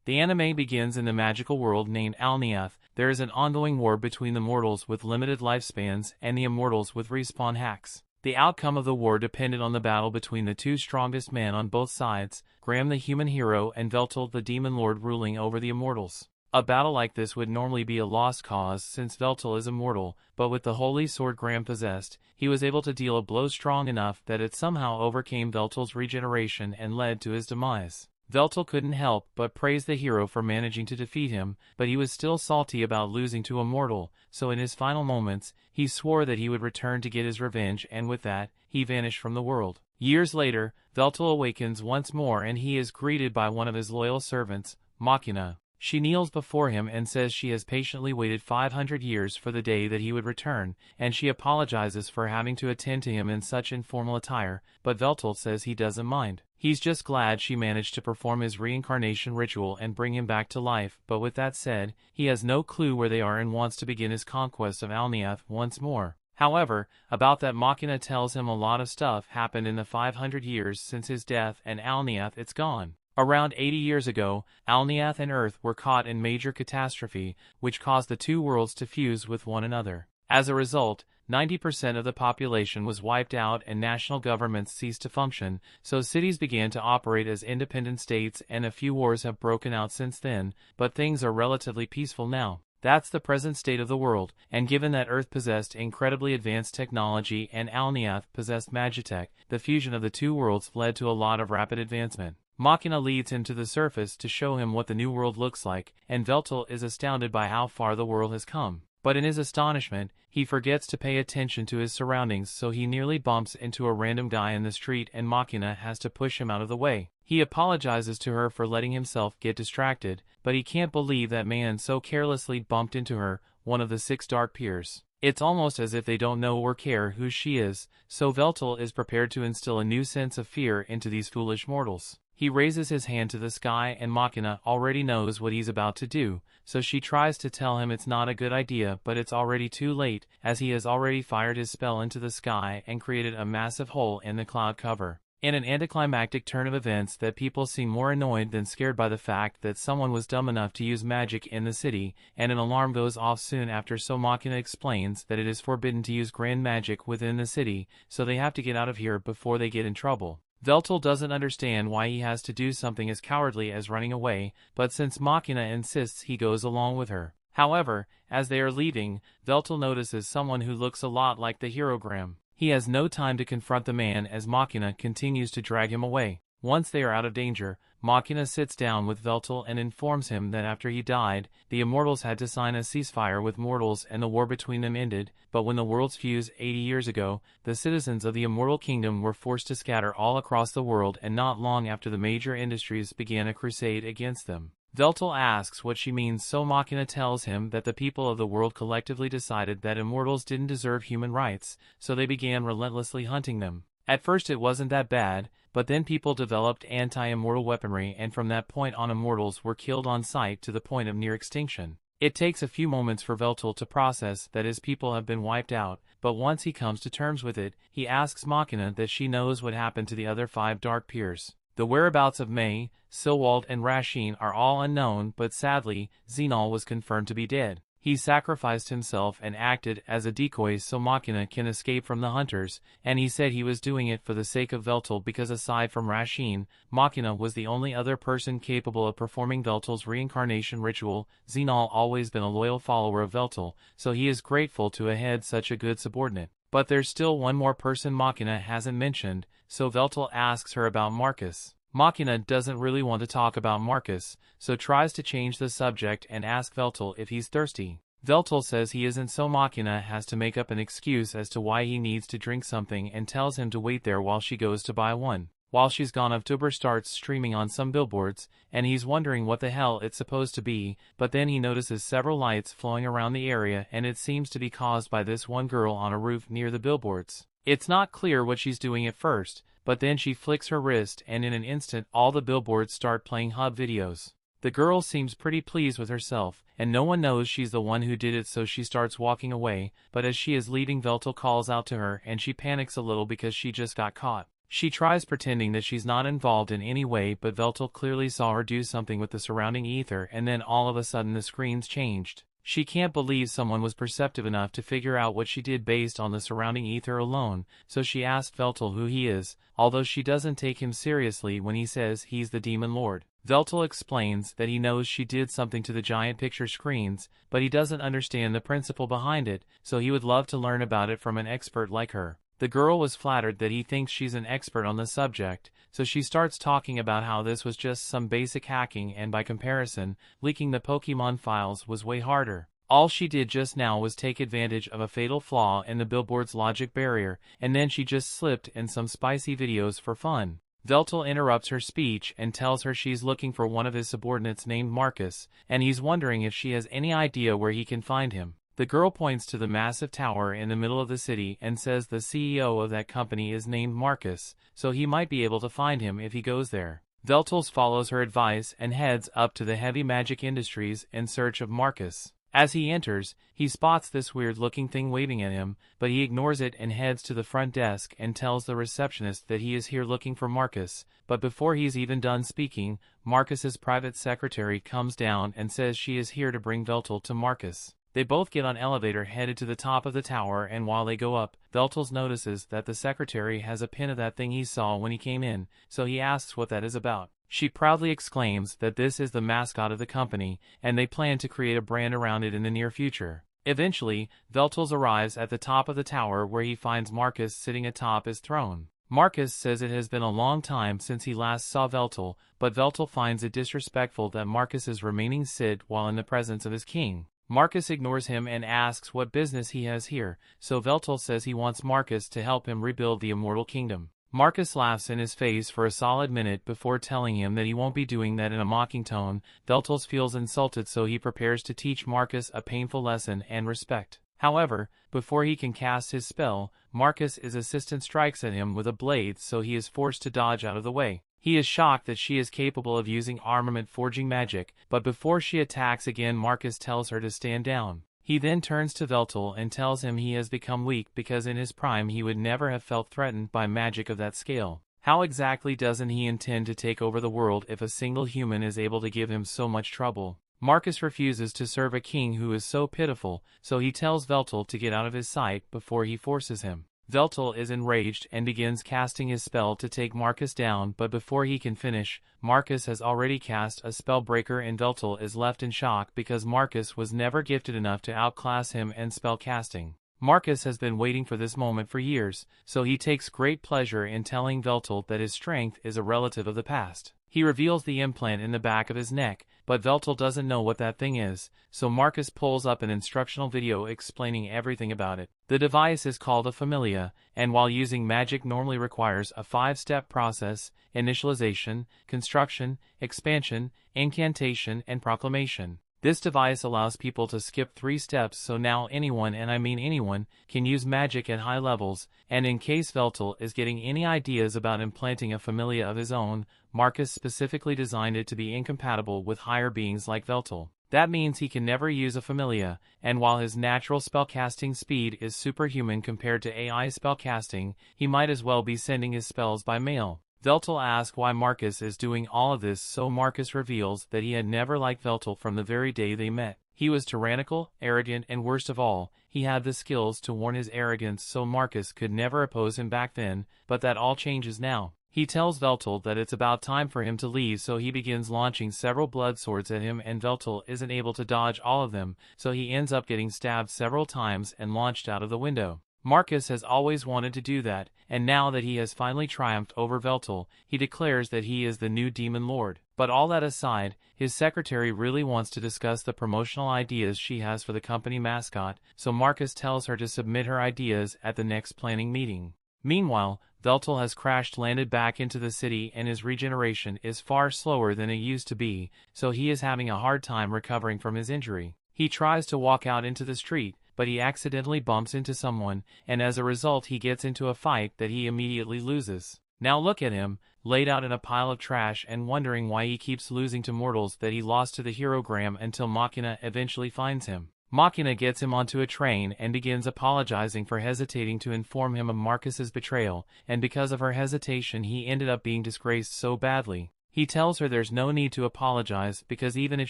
The anime begins in the magical world named Alneath. There is an ongoing war between the mortals with limited lifespans and the immortals with respawn hacks. The outcome of the war depended on the battle between the two strongest men on both sides, Graham the human hero and Veltol the demon lord ruling over the immortals. A battle like this would normally be a lost cause since Veltol is immortal, but with the holy sword Graham possessed, he was able to deal a blow strong enough that it somehow overcame Veltol's regeneration and led to his demise. Veltol couldn't help but praise the hero for managing to defeat him, but he was still salty about losing to a mortal, so in his final moments, he swore that he would return to get his revenge, and with that, he vanished from the world. Years later, Veltol awakens once more and he is greeted by one of his loyal servants, Machina. She kneels before him and says she has patiently waited 500 years for the day that he would return, and she apologizes for having to attend to him in such informal attire, but Veltol says he doesn't mind. He's just glad she managed to perform his reincarnation ritual and bring him back to life, but with that said, he has no clue where they are and wants to begin his conquest of Alneath once more. However, about that Machina tells him a lot of stuff happened in the 500 years since his death and Alneath it's gone. Around 80 years ago, Alneath and Earth were caught in major catastrophe, which caused the two worlds to fuse with one another. As a result, 90% of the population was wiped out and national governments ceased to function, so cities began to operate as independent states and a few wars have broken out since then, but things are relatively peaceful now. That's the present state of the world, and given that Earth possessed incredibly advanced technology and Alneath possessed magitech, the fusion of the two worlds led to a lot of rapid advancement. Machina leads him to the surface to show him what the new world looks like, and Veltol is astounded by how far the world has come. But in his astonishment, he forgets to pay attention to his surroundings, so he nearly bumps into a random guy in the street and Machina has to push him out of the way. He apologizes to her for letting himself get distracted, but he can't believe that man so carelessly bumped into her, one of the 6 dark peers. It's almost as if they don't know or care who she is, so Veltol is prepared to instill a new sense of fear into these foolish mortals. He raises his hand to the sky and Machina already knows what he's about to do, so she tries to tell him it's not a good idea, but it's already too late, as he has already fired his spell into the sky and created a massive hole in the cloud cover. In an anticlimactic turn of events that people seem more annoyed than scared by the fact that someone was dumb enough to use magic in the city, and an alarm goes off soon after, so Machina explains that it is forbidden to use grand magic within the city, so they have to get out of here before they get in trouble. Veltol doesn't understand why he has to do something as cowardly as running away, but since Machina insists, he goes along with her. However, as they are leaving, Veltol notices someone who looks a lot like the hero Graham. He has no time to confront the man as Machina continues to drag him away. Once they are out of danger, Machina sits down with Veltol and informs him that after he died, the immortals had to sign a ceasefire with mortals and the war between them ended, but when the worlds fused 80 years ago, the citizens of the immortal kingdom were forced to scatter all across the world, and not long after the major industries began a crusade against them. Veltol asks what she means, so Machina tells him that the people of the world collectively decided that immortals didn't deserve human rights, so they began relentlessly hunting them. At first it wasn't that bad, but then people developed anti-immortal weaponry, and from that point on immortals were killed on sight to the point of near extinction. It takes a few moments for Veltol to process that his people have been wiped out, but once he comes to terms with it, he asks Machina that she knows what happened to the other 5 dark peers. The whereabouts of May, Silwald and Rasheen are all unknown, but sadly, Xenol was confirmed to be dead. He sacrificed himself and acted as a decoy so Machina can escape from the hunters, and he said he was doing it for the sake of Veltol because aside from Rasheen, Machina was the only other person capable of performing Veltol's reincarnation ritual. Xenol always been a loyal follower of Veltol, so he is grateful to have had such a good subordinate. But there's still one more person Machina hasn't mentioned, so Veltol asks her about Marcus. Machina doesn't really want to talk about Marcus, so tries to change the subject and ask Veltol if he's thirsty. Veltol says he isn't, so Machina has to make up an excuse as to why he needs to drink something and tells him to wait there while she goes to buy one. While she's gone, a VTuber starts streaming on some billboards, and he's wondering what the hell it's supposed to be, but then he notices several lights flowing around the area, and it seems to be caused by this one girl on a roof near the billboards. It's not clear what she's doing at first, but then she flicks her wrist and in an instant all the billboards start playing hub videos. The girl seems pretty pleased with herself, and no one knows she's the one who did it, so she starts walking away, but as she is leaving, Veltol calls out to her and she panics a little because she just got caught. She tries pretending that she's not involved in any way, but Veltol clearly saw her do something with the surrounding ether, and then all of a sudden the screens changed. She can't believe someone was perceptive enough to figure out what she did based on the surrounding ether alone, so she asked Veltol who he is, although she doesn't take him seriously when he says he's the Demon Lord. Veltol explains that he knows she did something to the giant picture screens, but he doesn't understand the principle behind it, so he would love to learn about it from an expert like her. The girl was flattered that he thinks she's an expert on the subject, so she starts talking about how this was just some basic hacking, and by comparison, leaking the Pokemon files was way harder. All she did just now was take advantage of a fatal flaw in the billboard's logic barrier, and then she just slipped in some spicy videos for fun. Veltol interrupts her speech and tells her she's looking for one of his subordinates named Marcus, and he's wondering if she has any idea where he can find him. The girl points to the massive tower in the middle of the city and says the CEO of that company is named Marcus, so he might be able to find him if he goes there. Veltol follows her advice and heads up to the heavy magic industries in search of Marcus. As he enters, he spots this weird-looking thing waving at him, but he ignores it and heads to the front desk and tells the receptionist that he is here looking for Marcus, but before he's even done speaking, Marcus's private secretary comes down and says she is here to bring Veltol to Marcus. They both get on elevator headed to the top of the tower, and while they go up, Veltol notices that the secretary has a pin of that thing he saw when he came in, so he asks what that is about. She proudly exclaims that this is the mascot of the company, and they plan to create a brand around it in the near future. Eventually, Veltol arrives at the top of the tower where he finds Marcus sitting atop his throne. Marcus says it has been a long time since he last saw Veltol, but Veltol finds it disrespectful that Marcus is remaining sit while in the presence of his king. Marcus ignores him and asks what business he has here, so Veltol says he wants Marcus to help him rebuild the Immortal Kingdom. Marcus laughs in his face for a solid minute before telling him that he won't be doing that in a mocking tone. Veltol feels insulted, so he prepares to teach Marcus a painful lesson and respect. However, before he can cast his spell, Marcus's assistant strikes at him with a blade, so he is forced to dodge out of the way. He is shocked that she is capable of using armament forging magic, but before she attacks again, Marcus tells her to stand down. He then turns to Veltol and tells him he has become weak because in his prime he would never have felt threatened by magic of that scale. How exactly doesn't he intend to take over the world if a single human is able to give him so much trouble? Marcus refuses to serve a king who is so pitiful, so he tells Veltol to get out of his sight before he forces him. Veltol is enraged and begins casting his spell to take Marcus down, but before he can finish, Marcus has already cast a spell breaker and Veltol is left in shock because Marcus was never gifted enough to outclass him in spell casting. Marcus has been waiting for this moment for years, so he takes great pleasure in telling Veltol that his strength is a relative of the past. He reveals the implant in the back of his neck, but Veltol doesn't know what that thing is, so Marcus pulls up an instructional video explaining everything about it. The device is called a familia, and while using magic normally requires a 5-step process: initialization, construction, expansion, incantation, and proclamation. This device allows people to skip 3 steps, so now anyone, and I mean anyone, can use magic at high levels, and in case Veltol is getting any ideas about implanting a familia of his own, Marcus specifically designed it to be incompatible with higher beings like Veltol. That means he can never use a familia, and while his natural spellcasting speed is superhuman compared to AI spellcasting, he might as well be sending his spells by mail. Veltol asks why Marcus is doing all of this, so Marcus reveals that he had never liked Veltol from the very day they met. He was tyrannical, arrogant, and worst of all, he had the skills to warn his arrogance, so Marcus could never oppose him back then, but that all changes now. He tells Veltol that it's about time for him to leave, so he begins launching several blood swords at him, and Veltol isn't able to dodge all of them, so he ends up getting stabbed several times and launched out of the window. Marcus has always wanted to do that, and now that he has finally triumphed over Veltol, he declares that he is the new Demon Lord. But all that aside, his secretary really wants to discuss the promotional ideas she has for the company mascot, so Marcus tells her to submit her ideas at the next planning meeting. Meanwhile, Veltol has crash-landed back into the city and his regeneration is far slower than it used to be, so he is having a hard time recovering from his injury. He tries to walk out into the street, but he accidentally bumps into someone, and as a result he gets into a fight that he immediately loses. Now look at him, laid out in a pile of trash and wondering why he keeps losing to mortals that he lost to the herogram until Machina eventually finds him. Machina gets him onto a train and begins apologizing for hesitating to inform him of Marcus's betrayal, and because of her hesitation he ended up being disgraced so badly. He tells her there's no need to apologize because even if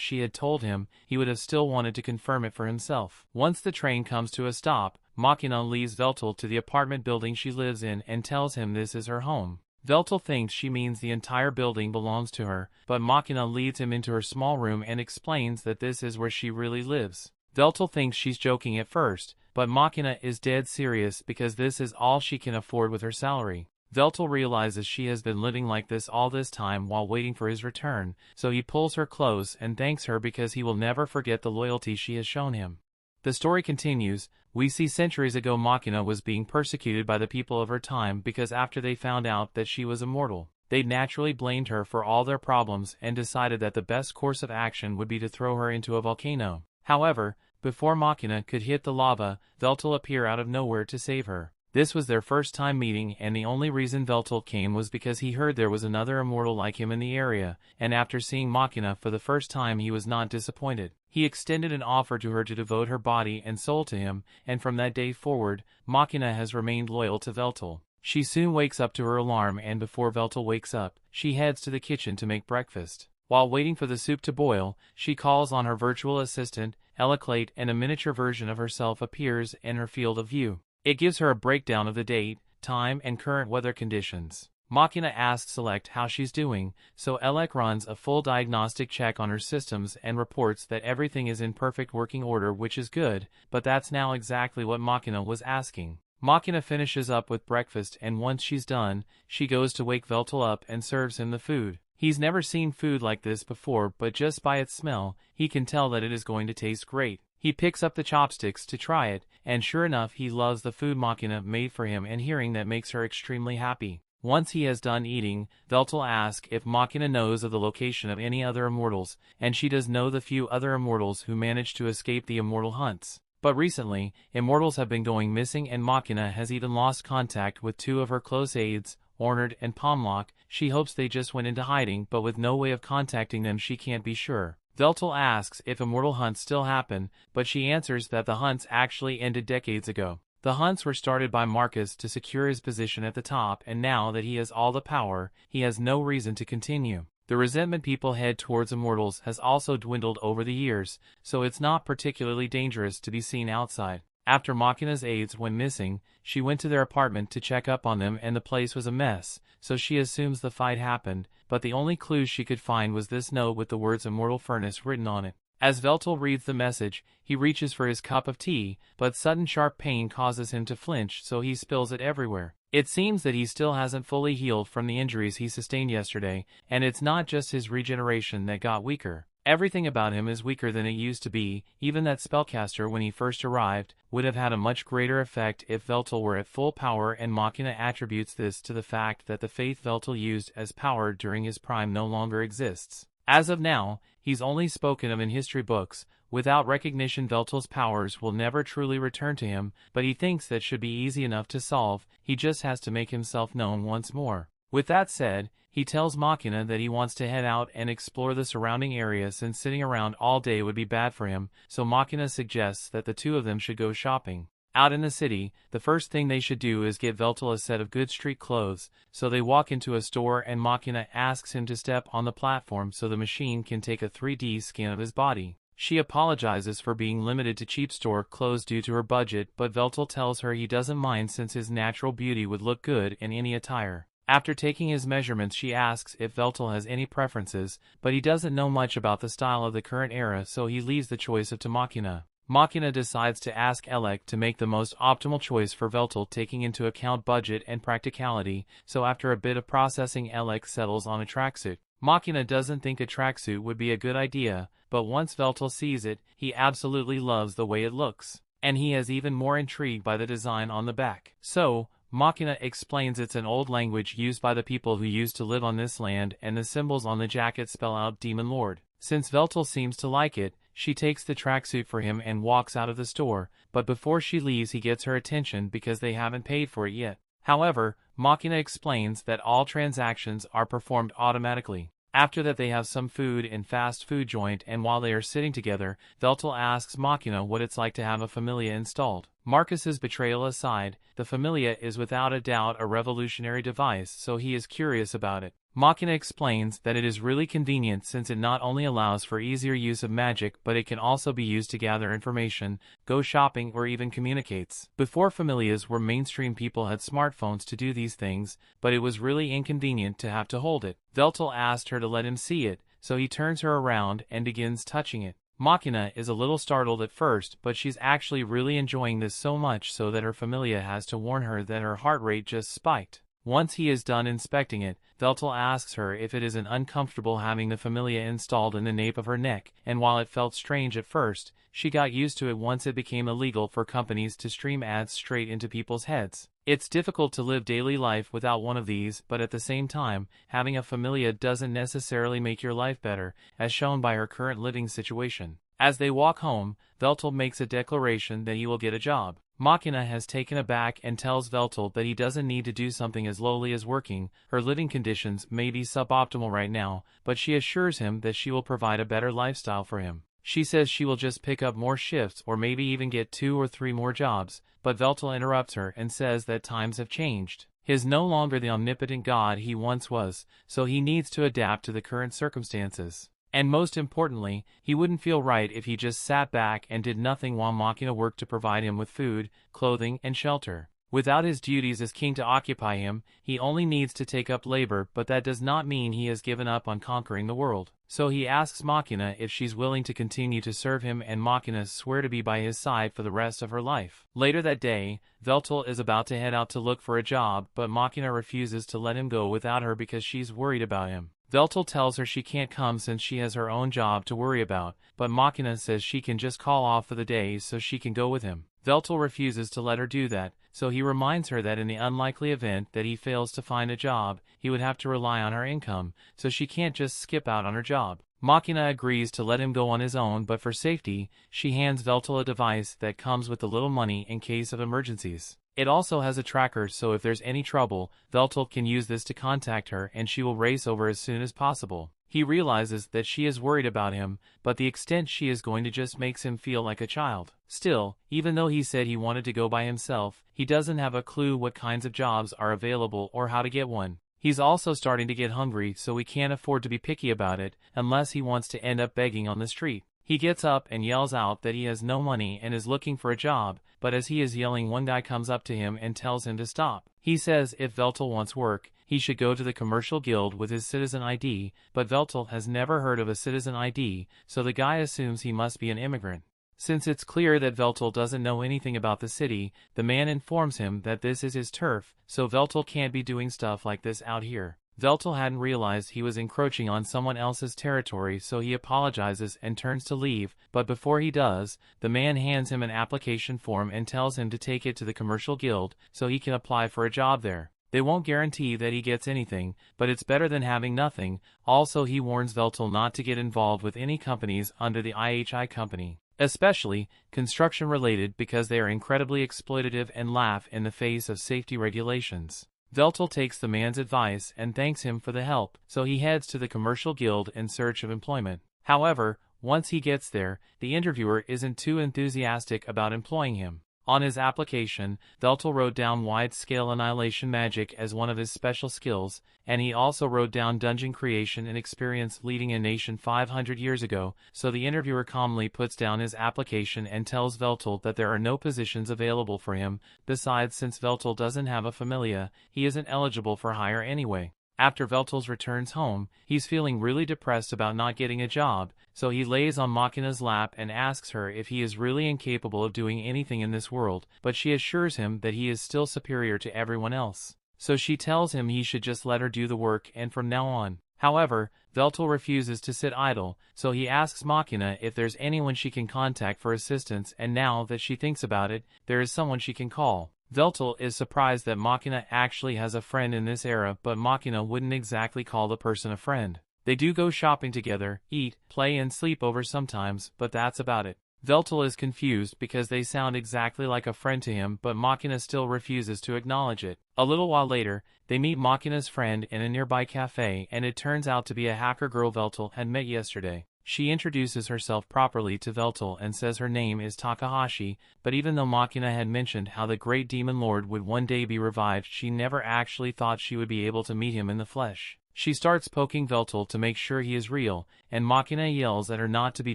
she had told him, he would have still wanted to confirm it for himself. Once the train comes to a stop, Machina leaves Veltol to the apartment building she lives in and tells him this is her home. Veltol thinks she means the entire building belongs to her, but Machina leads him into her small room and explains that this is where she really lives. Veltol thinks she's joking at first, but Machina is dead serious because this is all she can afford with her salary. Veltol realizes she has been living like this all this time while waiting for his return, so he pulls her close and thanks her because he will never forget the loyalty she has shown him. The story continues. We see centuries ago Machina was being persecuted by the people of her time because after they found out that she was immortal, they naturally blamed her for all their problems and decided that the best course of action would be to throw her into a volcano. However, before Machina could hit the lava, Veltol appeared out of nowhere to save her. This was their first time meeting, and the only reason Veltol came was because he heard there was another immortal like him in the area, and after seeing Machina for the first time he was not disappointed. He extended an offer to her to devote her body and soul to him, and from that day forward, Machina has remained loyal to Veltol. She soon wakes up to her alarm, and before Veltol wakes up, she heads to the kitchen to make breakfast. While waiting for the soup to boil, she calls on her virtual assistant, Eliclate, and a miniature version of herself appears in her field of view. It gives her a breakdown of the date, time, and current weather conditions. Machina asks Select how she's doing, so Elec runs a full diagnostic check on her systems and reports that everything is in perfect working order, which is good, but that's now exactly what Machina was asking. Machina finishes up with breakfast, and once she's done, she goes to wake Veltol up and serves him the food. He's never seen food like this before, but just by its smell, he can tell that it is going to taste great. He picks up the chopsticks to try it, and sure enough he loves the food Machina made for him, and hearing that makes her extremely happy. Once he has done eating, Veltol asks if Machina knows of the location of any other immortals, and she does know the few other immortals who managed to escape the immortal hunts. But recently, immortals have been going missing, and Machina has even lost contact with two of her close aides, Ornard and Pomlock. She hopes they just went into hiding, but with no way of contacting them she can't be sure. Veltol asks if immortal hunts still happen, but she answers that the hunts actually ended decades ago. The hunts were started by Marcus to secure his position at the top, and now that he has all the power, he has no reason to continue. The resentment people head towards immortals has also dwindled over the years, so it's not particularly dangerous to be seen outside. After Machina's aides went missing, she went to their apartment to check up on them, and the place was a mess, so she assumes the fight happened, but the only clues she could find was this note with the words Immortal Furnace written on it. As Veltol reads the message, he reaches for his cup of tea, but sudden sharp pain causes him to flinch, so he spills it everywhere. It seems that he still hasn't fully healed from the injuries he sustained yesterday, and it's not just his regeneration that got weaker. Everything about him is weaker than it used to be. Even that spellcaster when he first arrived would have had a much greater effect if Veltol were at full power, and Machina attributes this to the fact that the faith Veltol used as power during his prime no longer exists. As of now, he's only spoken of in history books. Without recognition, Veltol's powers will never truly return to him, but he thinks that should be easy enough to solve. He just has to make himself known once more. With that said, he tells Machina that he wants to head out and explore the surrounding area since sitting around all day would be bad for him, so Machina suggests that the two of them should go shopping. Out in the city, the first thing they should do is get Veltol a set of good street clothes, so they walk into a store and Machina asks him to step on the platform so the machine can take a 3D scan of his body. She apologizes for being limited to cheap store clothes due to her budget, but Veltol tells her he doesn't mind since his natural beauty would look good in any attire. After taking his measurements, she asks if Veltol has any preferences, but he doesn't know much about the style of the current era, so he leaves the choice up to Machina. Machina decides to ask Elec to make the most optimal choice for Veltol, taking into account budget and practicality, so after a bit of processing Elec settles on a tracksuit. Machina doesn't think a tracksuit would be a good idea, but once Veltol sees it, he absolutely loves the way it looks, and he is even more intrigued by the design on the back. So, Machina explains it's an old language used by the people who used to live on this land, and the symbols on the jacket spell out Demon Lord. Since Veltol seems to like it, she takes the tracksuit for him and walks out of the store, but before she leaves he gets her attention because they haven't paid for it yet. However, Machina explains that all transactions are performed automatically. After that they have some food in fast food joint, and while they are sitting together, Veltol asks Machina what it's like to have a familia installed. Marcus's betrayal aside, the familia is without a doubt a revolutionary device, so he is curious about it. Machina explains that it is really convenient since it not only allows for easier use of magic, but it can also be used to gather information, go shopping, or even communicates. Before familias were mainstream, people had smartphones to do these things, but it was really inconvenient to have to hold it. Veltol asked her to let him see it, so he turns her around and begins touching it. Machina is a little startled at first, but she's actually really enjoying this so much so that her familia has to warn her that her heart rate just spiked. Once he is done inspecting it, Veltol asks her if it isn't uncomfortable having the familia installed in the nape of her neck, and while it felt strange at first, she got used to it once it became illegal for companies to stream ads straight into people's heads. It's difficult to live daily life without one of these, but at the same time, having a familia doesn't necessarily make your life better, as shown by her current living situation. As they walk home, Veltol makes a declaration that he will get a job. Machina has taken aback and tells Veltol that he doesn't need to do something as lowly as working. Her living conditions may be suboptimal right now, but she assures him that she will provide a better lifestyle for him. She says she will just pick up more shifts or maybe even get 2 or 3 more jobs, but Veltol interrupts her and says that times have changed. He is no longer the omnipotent god he once was, so he needs to adapt to the current circumstances. And most importantly, he wouldn't feel right if he just sat back and did nothing while Machina worked to provide him with food, clothing, and shelter. Without his duties as king to occupy him, he only needs to take up labor, but that does not mean he has given up on conquering the world. So he asks Machina if she's willing to continue to serve him, and Machina swears to be by his side for the rest of her life. Later that day, Veltol is about to head out to look for a job, but Machina refuses to let him go without her because she's worried about him. Veltol tells her she can't come since she has her own job to worry about, but Machina says she can just call off for the day so she can go with him. Veltol refuses to let her do that, so he reminds her that in the unlikely event that he fails to find a job, he would have to rely on her income, so she can't just skip out on her job. Machina agrees to let him go on his own, but for safety, she hands Veltol a device that comes with a little money in case of emergencies. It also has a tracker, so if there's any trouble, Veltol can use this to contact her and she will race over as soon as possible. He realizes that she is worried about him, but the extent she is going to just makes him feel like a child. Still, even though he said he wanted to go by himself, he doesn't have a clue what kinds of jobs are available or how to get one. He's also starting to get hungry, so he can't afford to be picky about it, unless he wants to end up begging on the street. He gets up and yells out that he has no money and is looking for a job, but as he is yelling, one guy comes up to him and tells him to stop. He says if Veltol wants work, he should go to the commercial guild with his citizen ID, but Veltol has never heard of a citizen ID, so the guy assumes he must be an immigrant. Since it's clear that Veltol doesn't know anything about the city, the man informs him that this is his turf, so Veltol can't be doing stuff like this out here. Veltol hadn't realized he was encroaching on someone else's territory, so he apologizes and turns to leave, but before he does, the man hands him an application form and tells him to take it to the commercial guild so he can apply for a job there. They won't guarantee that he gets anything, but it's better than having nothing. Also, he warns Veltol not to get involved with any companies under the IHI company, especially construction-related, because they are incredibly exploitative and laugh in the face of safety regulations. Veltol takes the man's advice and thanks him for the help, so he heads to the commercial guild in search of employment. However, once he gets there, the interviewer isn't too enthusiastic about employing him. On his application, Veltol wrote down wide-scale annihilation magic as one of his special skills, and he also wrote down dungeon creation and experience leading a nation 500 years ago, so the interviewer calmly puts down his application and tells Veltol that there are no positions available for him. Besides, since Veltol doesn't have a familia, he isn't eligible for hire anyway. After Veltol returns home, he's feeling really depressed about not getting a job, so he lays on Machina's lap and asks her if he is really incapable of doing anything in this world, but she assures him that he is still superior to everyone else. So she tells him he should just let her do the work and from now on. However, Veltol refuses to sit idle, so he asks Machina if there's anyone she can contact for assistance, and now that she thinks about it, there is someone she can call. Veltol is surprised that Machina actually has a friend in this era, but Machina wouldn't exactly call the person a friend. They do go shopping together, eat, play and sleep over sometimes, but that's about it. Veltol is confused because they sound exactly like a friend to him, but Machina still refuses to acknowledge it. A little while later, they meet Machina's friend in a nearby cafe, and it turns out to be a hacker girl Veltol had met yesterday. She introduces herself properly to Veltol and says her name is Takahashi, but even though Machina had mentioned how the great demon lord would one day be revived, she never actually thought she would be able to meet him in the flesh. She starts poking Veltol to make sure he is real, and Machina yells at her not to be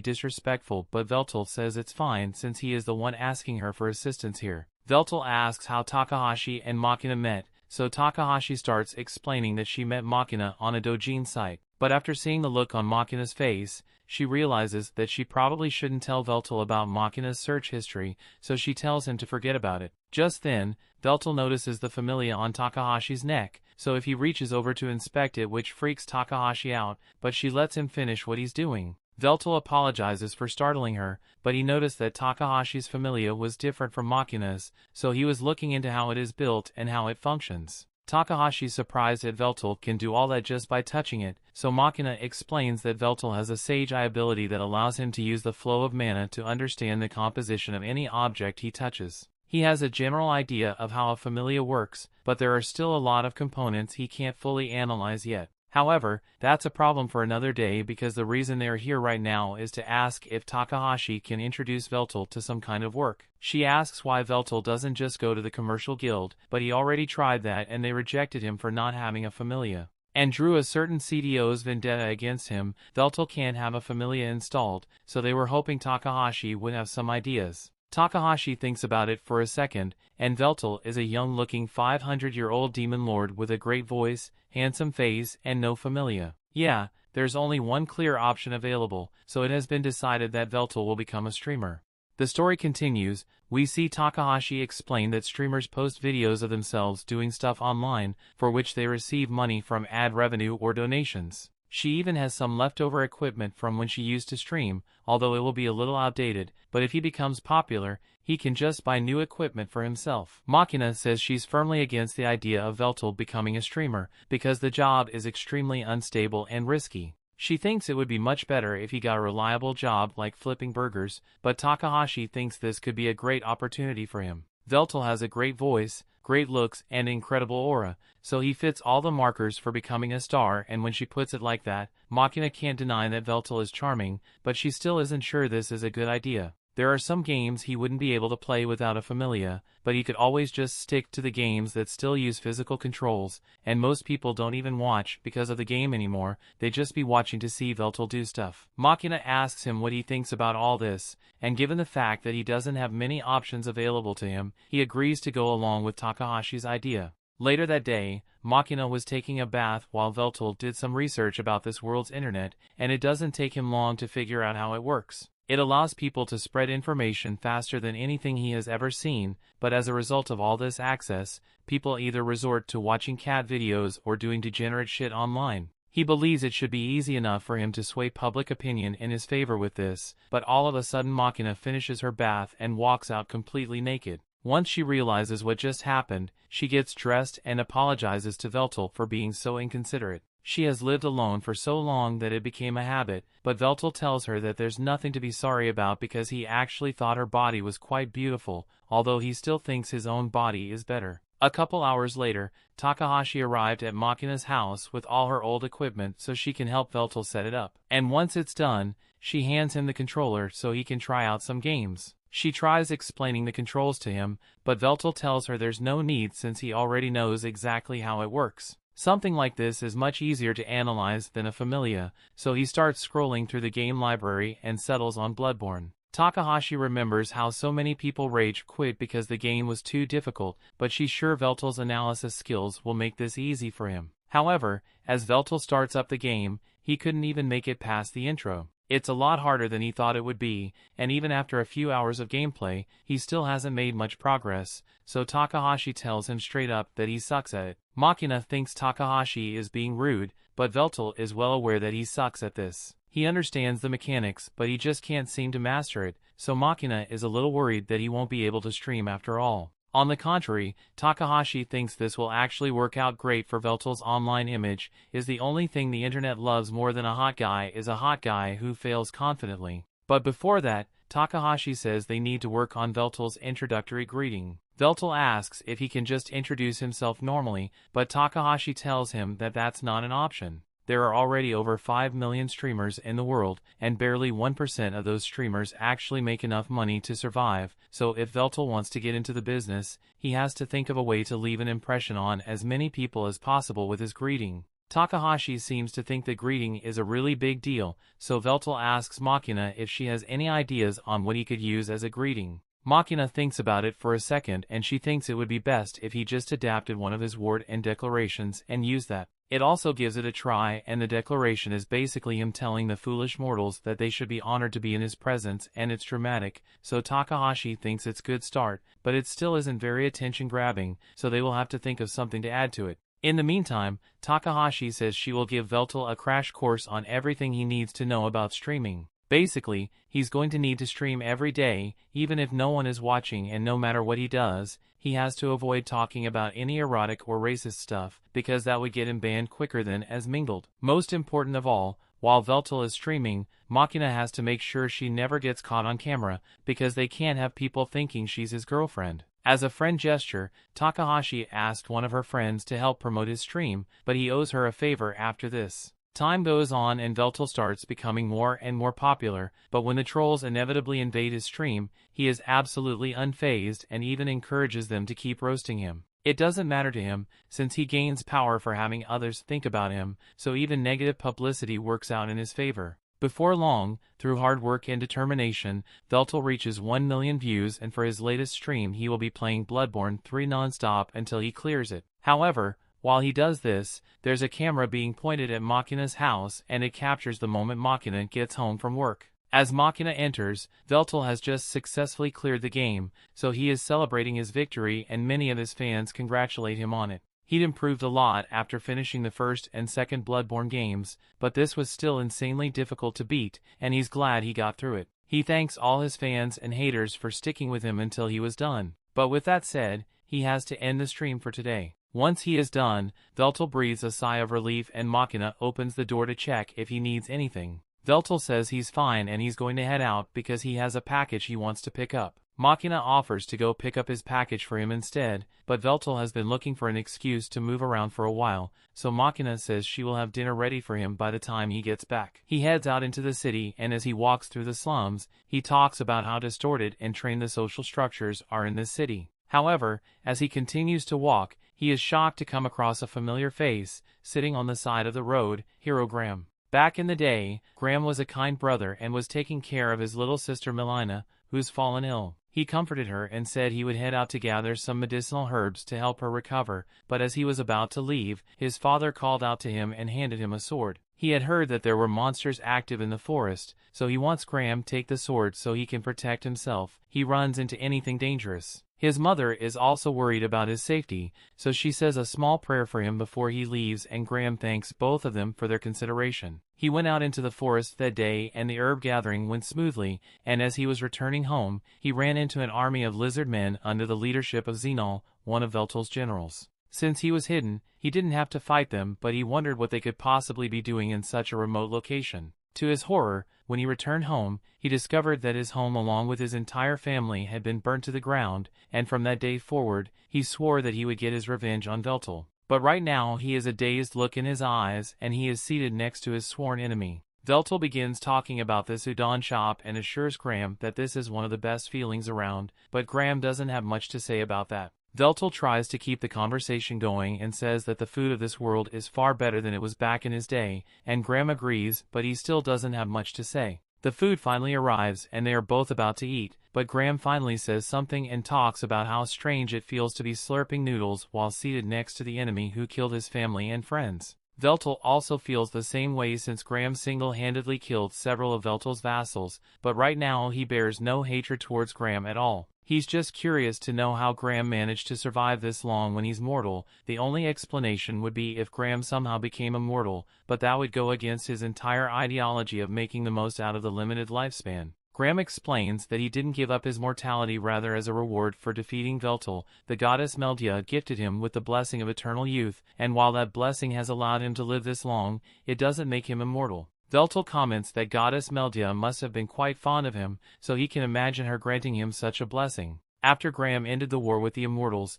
disrespectful, but Veltol says it's fine since he is the one asking her for assistance here. Veltol asks how Takahashi and Machina met, so Takahashi starts explaining that she met Machina on a doujin site. But after seeing the look on Machina's face, she realizes that she probably shouldn't tell Veltol about Machina's search history, so she tells him to forget about it. Just then, Veltol notices the familia on Takahashi's neck, so if he reaches over to inspect it, which freaks Takahashi out, but she lets him finish what he's doing. Veltol apologizes for startling her, but he noticed that Takahashi's familia was different from Machina's, so he was looking into how it is built and how it functions. Takahashi's surprised that Veltol can do all that just by touching it, so Machina explains that Veltol has a sage eye ability that allows him to use the flow of mana to understand the composition of any object he touches. He has a general idea of how a familia works, but there are still a lot of components he can't fully analyze yet. However, that's a problem for another day because the reason they are here right now is to ask if Takahashi can introduce Veltol to some kind of work. She asks why Veltol doesn't just go to the commercial guild, but he already tried that and they rejected him for not having a familia, and drew a certain CDO's vendetta against him. Veltol can't have a familia installed, so they were hoping Takahashi would have some ideas. Takahashi thinks about it for a second, and Veltol is a young-looking 500-year-old demon lord with a great voice, handsome face, and no familia. Yeah, there's only one clear option available, so it has been decided that Veltol will become a streamer. The story continues. We see Takahashi explain that streamers post videos of themselves doing stuff online, for which they receive money from ad revenue or donations. She even has some leftover equipment from when she used to stream, although it will be a little outdated, but if he becomes popular, he can just buy new equipment for himself. Machina says she's firmly against the idea of Veltol becoming a streamer, because the job is extremely unstable and risky. She thinks it would be much better if he got a reliable job like flipping burgers, but Takahashi thinks this could be a great opportunity for him. Veltol has a great voice, great looks, and incredible aura, so he fits all the markers for becoming a star, and when she puts it like that, Machina can't deny that Veltol is charming, but she still isn't sure this is a good idea. There are some games he wouldn't be able to play without a familia, but he could always just stick to the games that still use physical controls, and most people don't even watch because of the game anymore, they just be watching to see Veltol do stuff. Machina asks him what he thinks about all this, and given the fact that he doesn't have many options available to him, he agrees to go along with Takahashi's idea. Later that day, Machina was taking a bath while Veltol did some research about this world's internet, and it doesn't take him long to figure out how it works. It allows people to spread information faster than anything he has ever seen, but as a result of all this access, people either resort to watching cat videos or doing degenerate shit online. He believes it should be easy enough for him to sway public opinion in his favor with this, but all of a sudden Machina finishes her bath and walks out completely naked. Once she realizes what just happened, she gets dressed and apologizes to Veltol for being so inconsiderate. She has lived alone for so long that it became a habit, but Veltol tells her that there's nothing to be sorry about because he actually thought her body was quite beautiful, although he still thinks his own body is better. A couple hours later, Takahashi arrived at Machina's house with all her old equipment so she can help Veltol set it up. And once it's done, she hands him the controller so he can try out some games. She tries explaining the controls to him, but Veltol tells her there's no need since he already knows exactly how it works. Something like this is much easier to analyze than a familia, so he starts scrolling through the game library and settles on Bloodborne. Takahashi remembers how so many people rage quit because the game was too difficult, but she's sure Veltol's analysis skills will make this easy for him. However, as Veltol starts up the game, he couldn't even make it past the intro. It's a lot harder than he thought it would be, and even after a few hours of gameplay, he still hasn't made much progress, so Takahashi tells him straight up that he sucks at it. Machina thinks Takahashi is being rude, but Veltol is well aware that he sucks at this. He understands the mechanics, but he just can't seem to master it, so Machina is a little worried that he won't be able to stream after all. On the contrary, Takahashi thinks this will actually work out great for Veltol's online image. Is the only thing the internet loves more than a hot guy is a hot guy who fails confidently. But before that, Takahashi says they need to work on Veltol's introductory greeting. Veltol asks if he can just introduce himself normally, but Takahashi tells him that that's not an option. There are already over 5 million streamers in the world, and barely 1% of those streamers actually make enough money to survive, so if Veltol wants to get into the business, he has to think of a way to leave an impression on as many people as possible with his greeting. Takahashi seems to think that greeting is a really big deal, so Veltol asks Machina if she has any ideas on what he could use as a greeting. Machina thinks about it for a second and she thinks it would be best if he just adapted one of his word and declarations and used that. It also gives it a try, and the declaration is basically him telling the foolish mortals that they should be honored to be in his presence, and it's dramatic, so Takahashi thinks it's a good start, but it still isn't very attention-grabbing, so they will have to think of something to add to it. In the meantime, Takahashi says she will give Veltol a crash course on everything he needs to know about streaming. Basically, he's going to need to stream every day, even if no one is watching, and no matter what he does, he has to avoid talking about any erotic or racist stuff, because that would get him banned quicker than as mingled. Most important of all, while Veltol is streaming, Machina has to make sure she never gets caught on camera, because they can't have people thinking she's his girlfriend. As a friend gesture, Takahashi asked one of her friends to help promote his stream, but he owes her a favor after this. Time goes on and Veltol starts becoming more and more popular, but when the trolls inevitably invade his stream, he is absolutely unfazed and even encourages them to keep roasting him. It doesn't matter to him, since he gains power for having others think about him, so even negative publicity works out in his favor. Before long, through hard work and determination, Veltol reaches 1 million views, and for his latest stream he will be playing Bloodborne 3 non-stop until he clears it. However, while he does this, there's a camera being pointed at Machina's house, and it captures the moment Machina gets home from work. As Machina enters, Veltol has just successfully cleared the game, so he is celebrating his victory and many of his fans congratulate him on it. He'd improved a lot after finishing the first and second Bloodborne games, but this was still insanely difficult to beat, and he's glad he got through it. He thanks all his fans and haters for sticking with him until he was done. But with that said, he has to end the stream for today. Once he is done, Veltol breathes a sigh of relief and Machina opens the door to check if he needs anything. Veltol says he's fine and he's going to head out because he has a package he wants to pick up. Machina offers to go pick up his package for him instead, but Veltol has been looking for an excuse to move around for a while, so Machina says she will have dinner ready for him by the time he gets back. He heads out into the city, and as he walks through the slums, he talks about how distorted and trained the social structures are in this city. However, as he continues to walk, he is shocked to come across a familiar face, sitting on the side of the road, Hero Graham. Back in the day, Graham was a kind brother and was taking care of his little sister Melina, who's fallen ill. He comforted her and said he would head out to gather some medicinal herbs to help her recover, but as he was about to leave, his father called out to him and handed him a sword. He had heard that there were monsters active in the forest, so he wants Graham to take the sword so he can protect himself. He runs into anything dangerous. His mother is also worried about his safety, so she says a small prayer for him before he leaves, and Graham thanks both of them for their consideration. He went out into the forest that day and the herb gathering went smoothly, and as he was returning home, he ran into an army of lizard men under the leadership of Xenol, one of Veltol's generals. Since he was hidden, he didn't have to fight them, but he wondered what they could possibly be doing in such a remote location. To his horror, when he returned home, he discovered that his home along with his entire family had been burnt to the ground, and from that day forward, he swore that he would get his revenge on Veltol. But right now he has a dazed look in his eyes, and he is seated next to his sworn enemy. Veltol begins talking about this udon shop and assures Graham that this is one of the best feelings around, but Graham doesn't have much to say about that. Veltol tries to keep the conversation going and says that the food of this world is far better than it was back in his day, and Graham agrees, but he still doesn't have much to say. The food finally arrives and they are both about to eat, but Graham finally says something and talks about how strange it feels to be slurping noodles while seated next to the enemy who killed his family and friends. Veltol also feels the same way since Graham single-handedly killed several of Veltol's vassals, but right now he bears no hatred towards Graham at all. He's just curious to know how Graham managed to survive this long when he's mortal. The only explanation would be if Graham somehow became immortal, but that would go against his entire ideology of making the most out of the limited lifespan. Graham explains that he didn't give up his mortality, rather as a reward for defeating Veltol, the goddess Meldia gifted him with the blessing of eternal youth, and while that blessing has allowed him to live this long, it doesn't make him immortal. Veltol comments that goddess Meldia must have been quite fond of him, so he can imagine her granting him such a blessing. After Graham ended the war with the immortals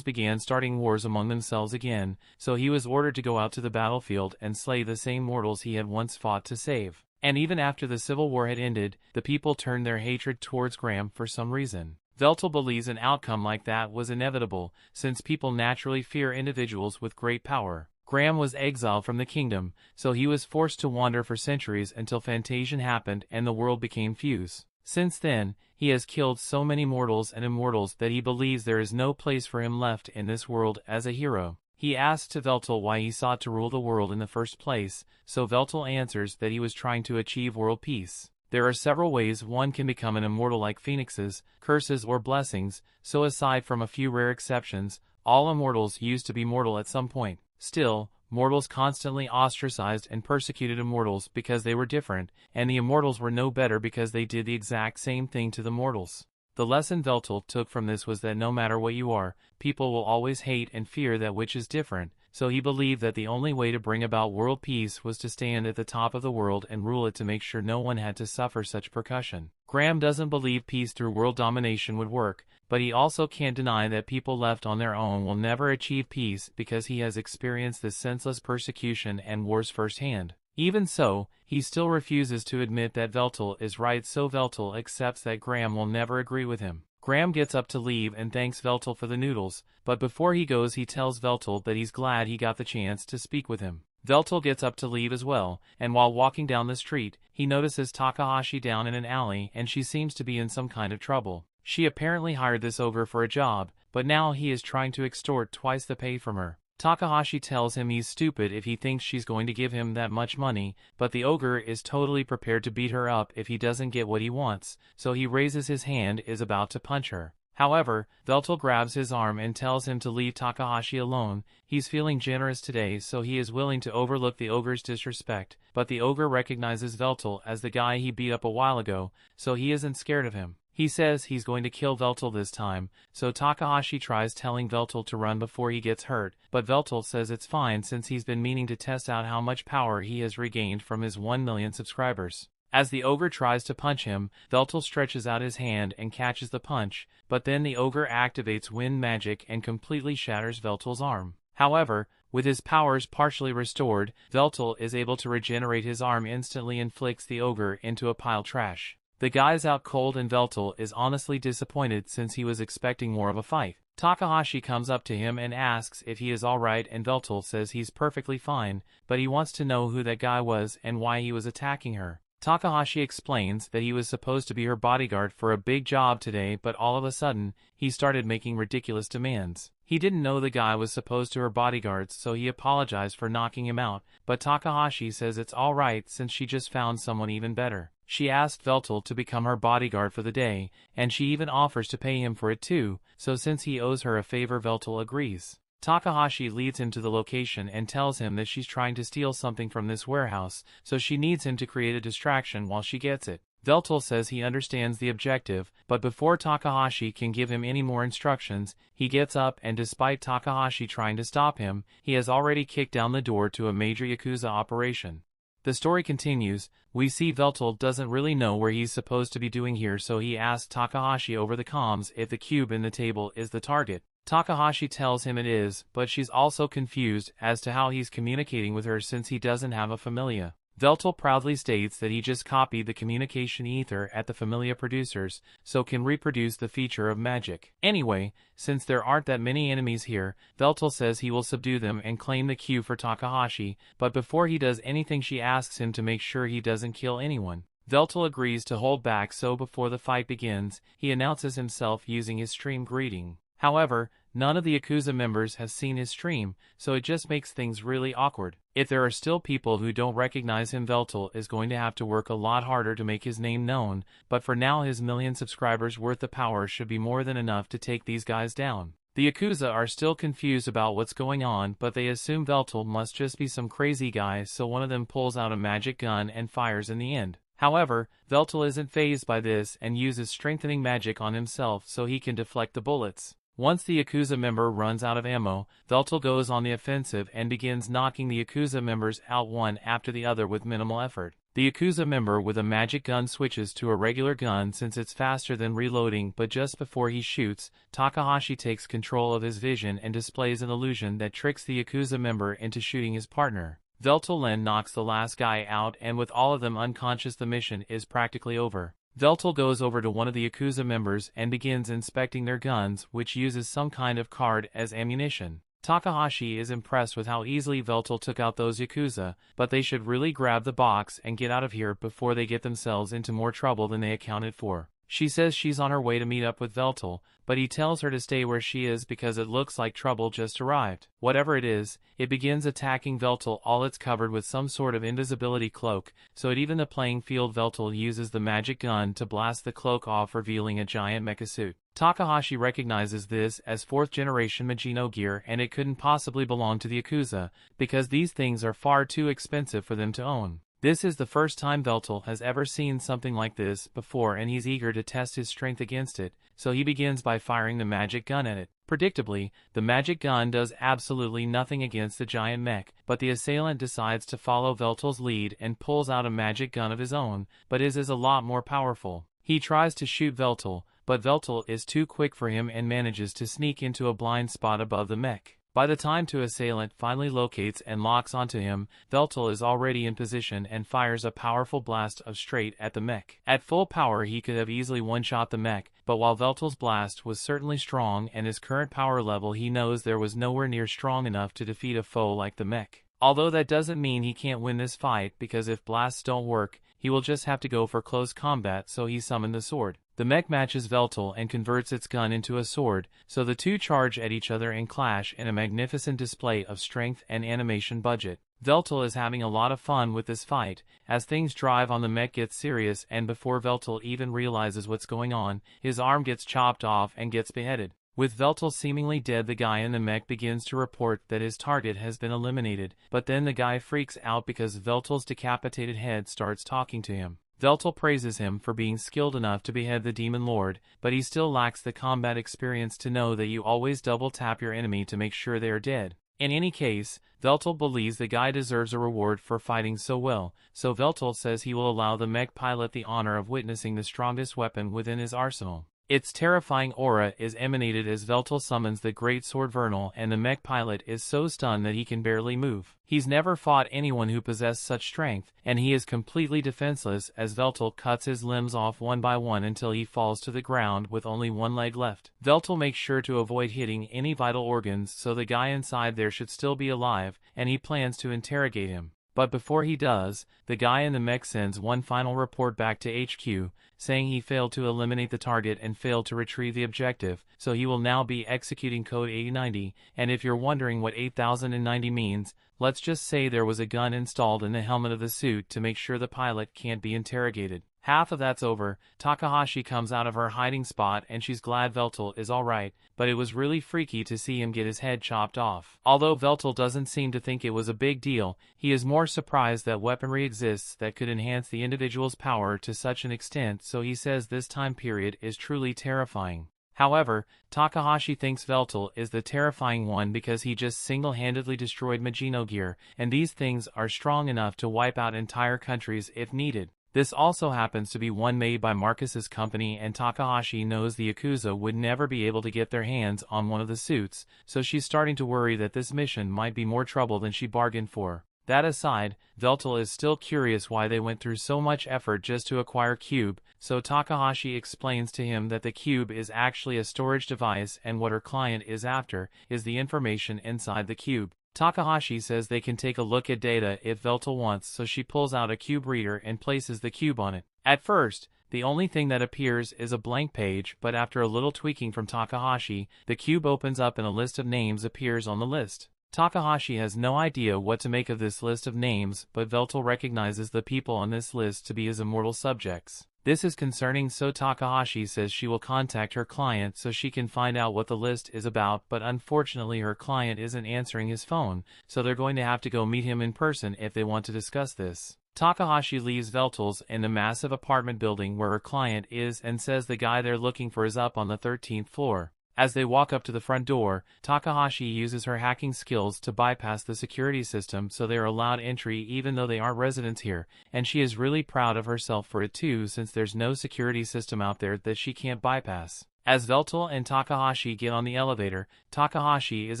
began starting wars among themselves again, so he was ordered to go out to the battlefield and slay the same mortals he had once fought to save. And even after the civil war had ended, the people turned their hatred towards Graham for some reason. Veltol believes an outcome like that was inevitable, since people naturally fear individuals with great power. Graham was exiled from the kingdom, so he was forced to wander for centuries until Fantasion happened and the world became fused. Since then, he has killed so many mortals and immortals that he believes there is no place for him left in this world as a hero. He asks to Veltol why he sought to rule the world in the first place, so Veltol answers that he was trying to achieve world peace. There are several ways one can become an immortal, like phoenixes, curses, or blessings, so aside from a few rare exceptions, all immortals used to be mortal at some point. Still, mortals constantly ostracized and persecuted immortals because they were different, and the immortals were no better because they did the exact same thing to the mortals. The lesson Veltol took from this was that no matter what you are, people will always hate and fear that which is different, so he believed that the only way to bring about world peace was to stand at the top of the world and rule it to make sure no one had to suffer such persecution. Graham doesn't believe peace through world domination would work, but he also can't deny that people left on their own will never achieve peace because he has experienced this senseless persecution and wars firsthand. Even so, he still refuses to admit that Veltol is right, so Veltol accepts that Graham will never agree with him. Graham gets up to leave and thanks Veltol for the noodles, but before he goes he tells Veltol that he's glad he got the chance to speak with him. Veltol gets up to leave as well, and while walking down the street, he notices Takahashi down in an alley and she seems to be in some kind of trouble. She apparently hired this ogre for a job, but now he is trying to extort twice the pay from her. Takahashi tells him he's stupid if he thinks she's going to give him that much money, but the ogre is totally prepared to beat her up if he doesn't get what he wants, so he raises his hand is about to punch her. However, Veltol grabs his arm and tells him to leave Takahashi alone. He's feeling generous today, so he is willing to overlook the ogre's disrespect, but the ogre recognizes Veltol as the guy he beat up a while ago, so he isn't scared of him. He says he's going to kill Veltol this time, so Takahashi tries telling Veltol to run before he gets hurt, but Veltol says it's fine since he's been meaning to test out how much power he has regained from his 1 million subscribers. As the ogre tries to punch him, Veltol stretches out his hand and catches the punch, but then the ogre activates wind magic and completely shatters Veltol's arm. However, with his powers partially restored, Veltol is able to regenerate his arm instantly and flicks the ogre into a pile of trash. The guy's out cold and Veltol is honestly disappointed since he was expecting more of a fight. Takahashi comes up to him and asks if he is alright and Veltol says he's perfectly fine, but he wants to know who that guy was and why he was attacking her. Takahashi explains that he was supposed to be her bodyguard for a big job today, but all of a sudden, he started making ridiculous demands. He didn't know the guy was supposed to her bodyguards, so he apologized for knocking him out, but Takahashi says it's alright since she just found someone even better. She asked Veltol to become her bodyguard for the day, and she even offers to pay him for it too, so since he owes her a favor, Veltol agrees. Takahashi leads him to the location and tells him that she's trying to steal something from this warehouse, so she needs him to create a distraction while she gets it. Veltol says he understands the objective, but before Takahashi can give him any more instructions, he gets up and despite Takahashi trying to stop him, he has already kicked down the door to a major Yakuza operation. The story continues. We see Veltol doesn't really know where he's supposed to be doing here, so he asks Takahashi over the comms if the cube in the table is the target. Takahashi tells him it is, but she's also confused as to how he's communicating with her since he doesn't have a familia. Veltol proudly states that he just copied the communication ether at the familia producers, so can reproduce the feature of magic. Anyway, since there aren't that many enemies here, Veltol says he will subdue them and claim the cube for Takahashi, but before he does anything she asks him to make sure he doesn't kill anyone. Veltol agrees to hold back, so before the fight begins, he announces himself using his stream greeting. However, none of the Yakuza members have seen his stream, so it just makes things really awkward. If there are still people who don't recognize him, Veltol is going to have to work a lot harder to make his name known, but for now his 1 million subscribers worth of power should be more than enough to take these guys down. The Yakuza are still confused about what's going on, but they assume Veltol must just be some crazy guy, so one of them pulls out a magic gun and fires in the end. However, Veltol isn't fazed by this and uses strengthening magic on himself so he can deflect the bullets. Once the Yakuza member runs out of ammo, Veltol goes on the offensive and begins knocking the Yakuza members out one after the other with minimal effort. The Yakuza member with a magic gun switches to a regular gun since it's faster than reloading, but just before he shoots, Takahashi takes control of his vision and displays an illusion that tricks the Yakuza member into shooting his partner. Veltol then knocks the last guy out, and with all of them unconscious, the mission is practically over. Veltol goes over to one of the Yakuza members and begins inspecting their guns, which uses some kind of card as ammunition. Takahashi is impressed with how easily Veltol took out those Yakuza, but they should really grab the box and get out of here before they get themselves into more trouble than they accounted for. She says she's on her way to meet up with Veltol, but he tells her to stay where she is because it looks like trouble just arrived. Whatever it is, it begins attacking Veltol. All it's covered with some sort of invisibility cloak, so at even the playing field. Veltol uses the magic gun to blast the cloak off, revealing a giant mecha suit. Takahashi recognizes this as 4th generation Magino gear, and it couldn't possibly belong to the Yakuza, because these things are far too expensive for them to own. This is the first time Veltol has ever seen something like this before, and he's eager to test his strength against it, so he begins by firing the magic gun at it. Predictably, the magic gun does absolutely nothing against the giant mech, but the assailant decides to follow Veltol's lead and pulls out a magic gun of his own, but is a lot more powerful. He tries to shoot Veltol, but Veltol is too quick for him and manages to sneak into a blind spot above the mech. By the time the assailant finally locates and locks onto him, Veltol is already in position and fires a powerful blast of straight at the mech. At full power, he could have easily one-shot the mech, but while Veltol's blast was certainly strong and his current power level, he knows there was nowhere near strong enough to defeat a foe like the mech. Although that doesn't mean he can't win this fight, because if blasts don't work, he will just have to go for close combat, so he summoned the sword. The mech matches Veltol and converts its gun into a sword, so the two charge at each other and clash in a magnificent display of strength and animation budget. Veltol is having a lot of fun with this fight, as things drive on. The mech gets serious, and before Veltol even realizes what's going on, his arm gets chopped off and gets beheaded. With Veltol seemingly dead, the guy in the mech begins to report that his target has been eliminated, but then the guy freaks out because Veltol's decapitated head starts talking to him. Veltol praises him for being skilled enough to behead the Demon Lord, but he still lacks the combat experience to know that you always double tap your enemy to make sure they are dead. In any case, Veltol believes the guy deserves a reward for fighting so well, so Veltol says he will allow the mech pilot the honor of witnessing the strongest weapon within his arsenal. Its terrifying aura is emanated as Veltol summons the great sword Vernal, and the mech pilot is so stunned that he can barely move. He's never fought anyone who possessed such strength, and he is completely defenseless as Veltol cuts his limbs off one by one until he falls to the ground with only one leg left. Veltol makes sure to avoid hitting any vital organs, so the guy inside there should still be alive, and he plans to interrogate him. But before he does, the guy in the mech sends one final report back to HQ, saying he failed to eliminate the target and failed to retrieve the objective, so he will now be executing Code 8090, and if you're wondering what 8090 means, let's just say there was a gun installed in the helmet of the suit to make sure the pilot can't be interrogated. Half of that's over. Takahashi comes out of her hiding spot and she's glad Veltol is alright, but it was really freaky to see him get his head chopped off. Although Veltol doesn't seem to think it was a big deal, he is more surprised that weaponry exists that could enhance the individual's power to such an extent, so he says this time period is truly terrifying. However, Takahashi thinks Veltol is the terrifying one because he just single-handedly destroyed Magino gear, and these things are strong enough to wipe out entire countries if needed. This also happens to be one made by Marcus's company, and Takahashi knows the Yakuza would never be able to get their hands on one of the suits, so she's starting to worry that this mission might be more trouble than she bargained for. That aside, Veltol is still curious why they went through so much effort just to acquire Cube, so Takahashi explains to him that the Cube is actually a storage device and what her client is after is the information inside the Cube. Takahashi says they can take a look at data if Veltol wants, so she pulls out a cube reader and places the cube on it. At first, the only thing that appears is a blank page, but after a little tweaking from Takahashi, the cube opens up and a list of names appears on the list. Takahashi has no idea what to make of this list of names, but Veltol recognizes the people on this list to be his immortal subjects. This is concerning, so Takahashi says she will contact her client so she can find out what the list is about, but unfortunately her client isn't answering his phone, so they're going to have to go meet him in person if they want to discuss this. Takahashi leaves Veltol's in the massive apartment building where her client is and says the guy they're looking for is up on the 13th floor. As they walk up to the front door, Takahashi uses her hacking skills to bypass the security system so they are allowed entry even though they aren't residents here, and she is really proud of herself for it too since there's no security system out there that she can't bypass. As Veltol and Takahashi get on the elevator, Takahashi is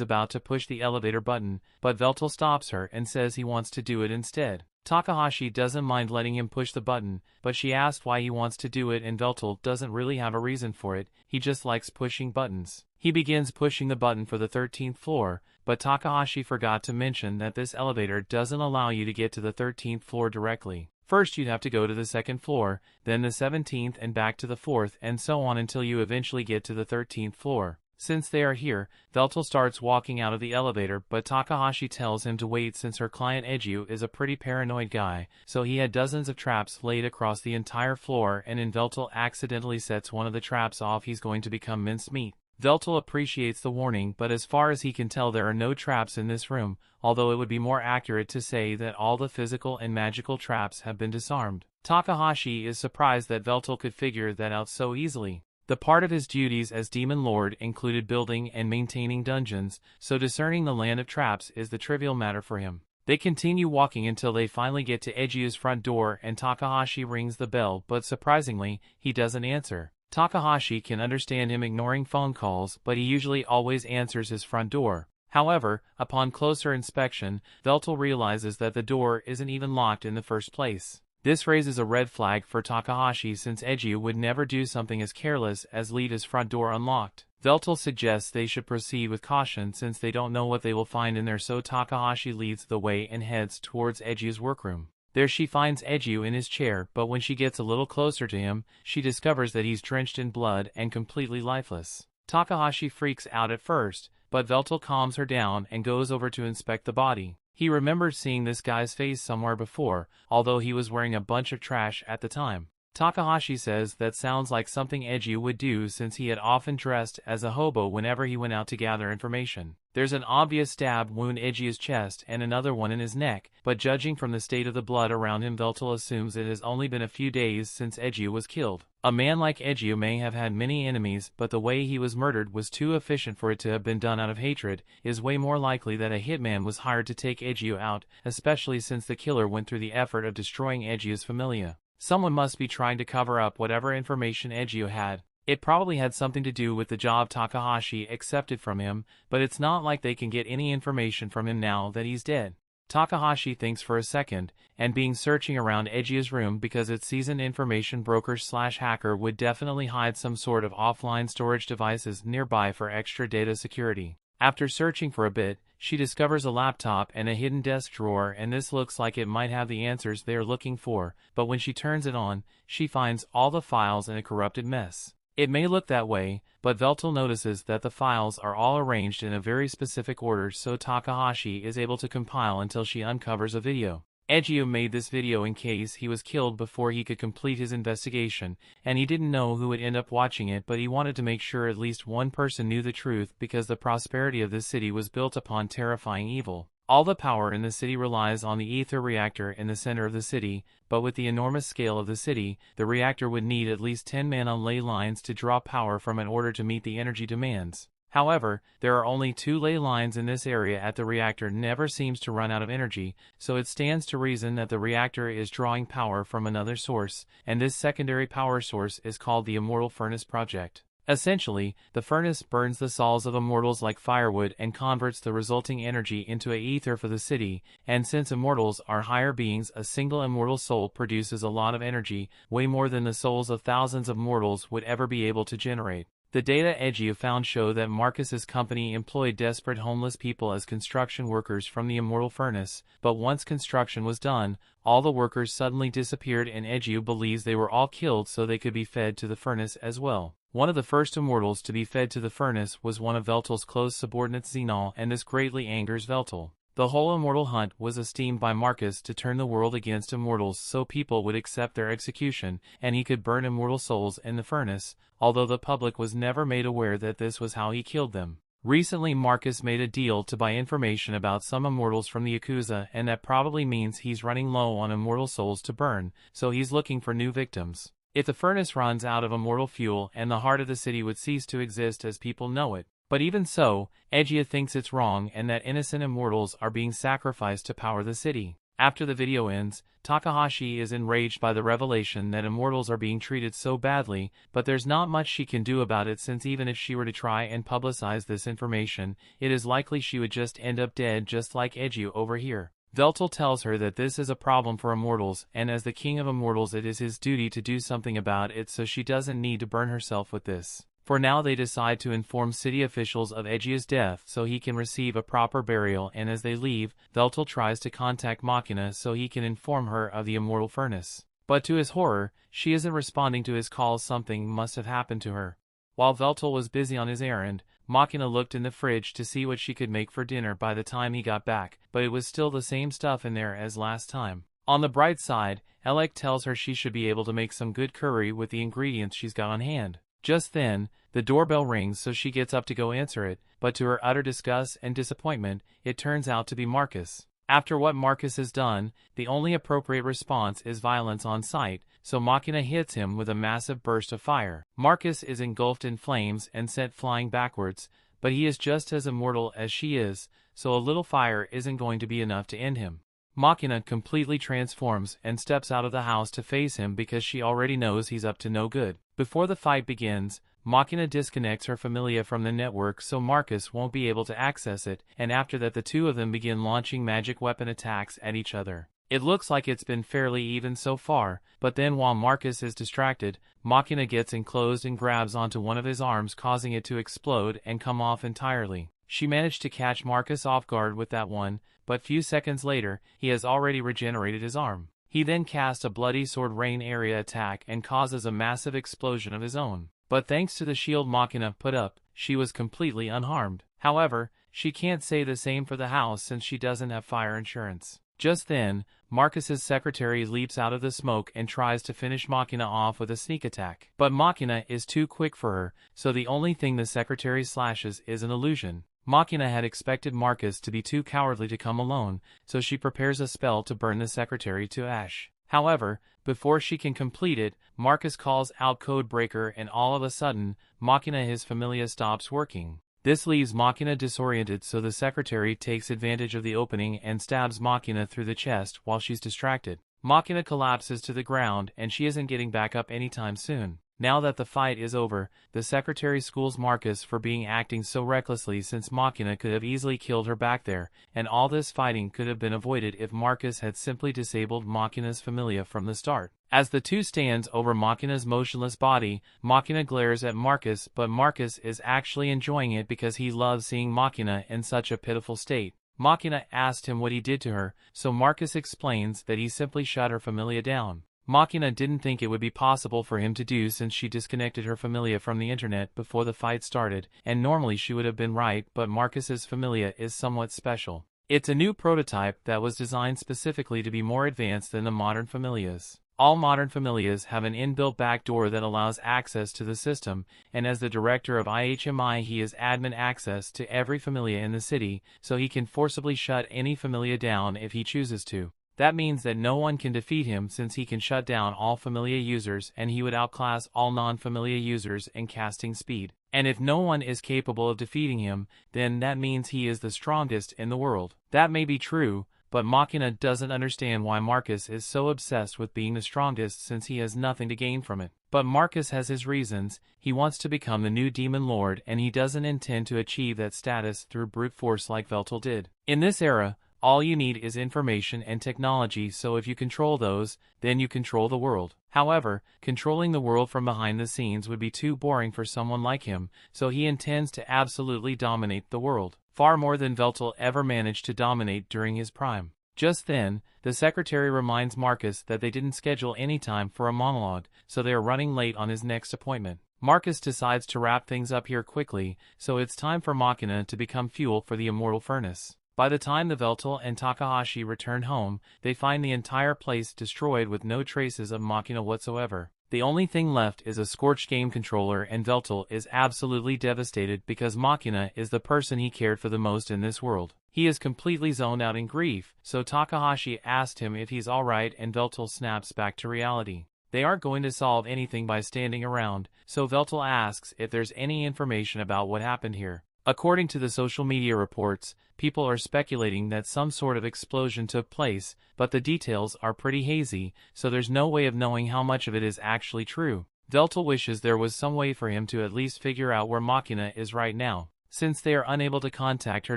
about to push the elevator button, but Veltol stops her and says he wants to do it instead. Takahashi doesn't mind letting him push the button, but she asks why he wants to do it and Veltol doesn't really have a reason for it, he just likes pushing buttons. He begins pushing the button for the 13th floor, but Takahashi forgot to mention that this elevator doesn't allow you to get to the 13th floor directly. First you'd have to go to the 2nd floor, then the 17th and back to the 4th and so on until you eventually get to the 13th floor. Since they are here, Veltol starts walking out of the elevator but Takahashi tells him to wait since her client Eiju is a pretty paranoid guy, so he had dozens of traps laid across the entire floor and in Veltol accidentally sets one of the traps off he's going to become mincemeat. Veltol appreciates the warning but as far as he can tell there are no traps in this room, although it would be more accurate to say that all the physical and magical traps have been disarmed. Takahashi is surprised that Veltol could figure that out so easily. The part of his duties as Demon Lord included building and maintaining dungeons, so discerning the land of traps is the trivial matter for him. They continue walking until they finally get to Eiju's front door and Takahashi rings the bell but surprisingly, he doesn't answer. Takahashi can understand him ignoring phone calls but he usually always answers his front door. However, upon closer inspection, Veltol realizes that the door isn't even locked in the first place. This raises a red flag for Takahashi since Eiju would never do something as careless as leave his front door unlocked. Veltol suggests they should proceed with caution since they don't know what they will find in there, so Takahashi leads the way and heads towards Eiju's workroom. There she finds Eiju in his chair, but when she gets a little closer to him, she discovers that he's drenched in blood and completely lifeless. Takahashi freaks out at first, but Veltol calms her down and goes over to inspect the body. He remembers seeing this guy's face somewhere before, although he was wearing a bunch of trash at the time. Takahashi says that sounds like something Eiju would do since he had often dressed as a hobo whenever he went out to gather information. There's an obvious stab wound in Eiju's chest and another one in his neck, but judging from the state of the blood around him, Veltol assumes it has only been a few days since Eiju was killed. A man like Eiju may have had many enemies, but the way he was murdered was too efficient for it to have been done out of hatred. It is way more likely that a hitman was hired to take Eiju out, especially since the killer went through the effort of destroying Eiju's familia. Someone must be trying to cover up whatever information Eiju had. It probably had something to do with the job Takahashi accepted from him, but it's not like they can get any information from him now that he's dead. Takahashi thinks for a second, and being searching around Eiju's room because its seasoned information broker/hacker would definitely hide some sort of offline storage devices nearby for extra data security. After searching for a bit, she discovers a laptop and a hidden desk drawer, and this looks like it might have the answers they are looking for, but when she turns it on, she finds all the files in a corrupted mess. It may look that way, but Veltol notices that the files are all arranged in a very specific order, so Takahashi is able to compile until she uncovers a video. Eiju made this video in case he was killed before he could complete his investigation, and he didn't know who would end up watching it, but he wanted to make sure at least one person knew the truth because the prosperity of this city was built upon terrifying evil. All the power in the city relies on the ether reactor in the center of the city, but with the enormous scale of the city, the reactor would need at least 10 men on ley lines to draw power from in order to meet the energy demands. However, there are only 2 ley lines in this area as the reactor never seems to run out of energy, so it stands to reason that the reactor is drawing power from another source, and this secondary power source is called the Immortal Furnace Project. Essentially, the furnace burns the souls of immortals like firewood and converts the resulting energy into a ether for the city, and since immortals are higher beings, a single immortal soul produces a lot of energy, way more than the souls of thousands of mortals would ever be able to generate. The data Eiju found show that Marcus's company employed desperate homeless people as construction workers from the Immortal Furnace, but once construction was done, all the workers suddenly disappeared and Eiju believes they were all killed so they could be fed to the furnace as well. One of the first immortals to be fed to the furnace was one of Veltol's close subordinates, Xenol, and this greatly angers Veltol. The whole immortal hunt was esteemed by Marcus to turn the world against immortals so people would accept their execution, and he could burn immortal souls in the furnace, although the public was never made aware that this was how he killed them. Recently Marcus made a deal to buy information about some immortals from the Yakuza, and that probably means he's running low on immortal souls to burn, so he's looking for new victims. If the furnace runs out of immortal fuel and the heart of the city would cease to exist as people know it. But even so, Eiji thinks it's wrong and that innocent immortals are being sacrificed to power the city. After the video ends, Takahashi is enraged by the revelation that immortals are being treated so badly, but there's not much she can do about it since even if she were to try and publicize this information, it is likely she would just end up dead just like Eiji over here. Veltol tells her that this is a problem for immortals, and as the king of immortals it is his duty to do something about it so she doesn't need to burn herself with this. For now they decide to inform city officials of Eiji's death so he can receive a proper burial, and as they leave, Veltol tries to contact Machina so he can inform her of the immortal furnace. But to his horror, she isn't responding to his calls. Something must have happened to her. While Veltol was busy on his errand, Machina looked in the fridge to see what she could make for dinner by the time he got back, but it was still the same stuff in there as last time. On the bright side, Elec tells her she should be able to make some good curry with the ingredients she's got on hand. Just then, the doorbell rings so she gets up to go answer it, but to her utter disgust and disappointment, it turns out to be Marcus. After what Marcus has done, the only appropriate response is violence on sight, so Machina hits him with a massive burst of fire. Marcus is engulfed in flames and sent flying backwards, but he is just as immortal as she is, so a little fire isn't going to be enough to end him. Machina completely transforms and steps out of the house to face him because she already knows he's up to no good. Before the fight begins, Machina disconnects her familia from the network so Marcus won't be able to access it, and after that the two of them begin launching magic weapon attacks at each other. It looks like it's been fairly even so far, but then while Marcus is distracted, Machina gets enclosed and grabs onto one of his arms, causing it to explode and come off entirely. She managed to catch Marcus off guard with that one, but few seconds later, he has already regenerated his arm. He then casts a bloody sword rain area attack and causes a massive explosion of his own. But thanks to the shield Machina put up, she was completely unharmed. However, she can't say the same for the house since she doesn't have fire insurance. Just then, Marcus's secretary leaps out of the smoke and tries to finish Machina off with a sneak attack. But Machina is too quick for her, so the only thing the secretary slashes is an illusion. Machina had expected Marcus to be too cowardly to come alone, so she prepares a spell to burn the secretary to ash. However, before she can complete it, Marcus calls out Codebreaker and all of a sudden, Machina his familia stops working. This leaves Machina disoriented, so the secretary takes advantage of the opening and stabs Machina through the chest while she's distracted. Machina collapses to the ground and she isn't getting back up anytime soon. Now that the fight is over, the secretary schools Marcus for acting so recklessly since Machina could have easily killed her back there, and all this fighting could have been avoided if Marcus had simply disabled Machina's familia from the start. As the two stands over Machina's motionless body, Machina glares at Marcus, but Marcus is actually enjoying it because he loves seeing Machina in such a pitiful state. Machina asked him what he did to her, so Marcus explains that he simply shut her familia down. Machina didn't think it would be possible for him to do since she disconnected her familia from the internet before the fight started, and normally she would have been right, but Marcus's familia is somewhat special. It's a new prototype that was designed specifically to be more advanced than the modern familias. All modern familias have an inbuilt backdoor that allows access to the system, and as the director of IHMI he has admin access to every familia in the city, so he can forcibly shut any familia down if he chooses to. That means that no one can defeat him since he can shut down all familia users and he would outclass all non-familia users in casting speed. And if no one is capable of defeating him, then that means he is the strongest in the world. That may be true, but Machina doesn't understand why Marcus is so obsessed with being the strongest since he has nothing to gain from it. But Marcus has his reasons. He wants to become the new demon lord and he doesn't intend to achieve that status through brute force like Veltol did. In this era, all you need is information and technology, so if you control those, then you control the world. However, controlling the world from behind the scenes would be too boring for someone like him, so he intends to absolutely dominate the world, far more than Veltol ever managed to dominate during his prime. Just then, the secretary reminds Marcus that they didn't schedule any time for a monologue, so they are running late on his next appointment. Marcus decides to wrap things up here quickly, so it's time for Machina to become fuel for the immortal furnace. By the time the Veltol and Takahashi return home, they find the entire place destroyed with no traces of Machina whatsoever. The only thing left is a scorched game controller and Veltol is absolutely devastated because Machina is the person he cared for the most in this world. He is completely zoned out in grief, so Takahashi asked him if he's alright and Veltol snaps back to reality. They aren't going to solve anything by standing around, so Veltol asks if there's any information about what happened here. According to the social media reports, people are speculating that some sort of explosion took place, but the details are pretty hazy, so there's no way of knowing how much of it is actually true. Veltol wishes there was some way for him to at least figure out where Machina is right now. Since they are unable to contact her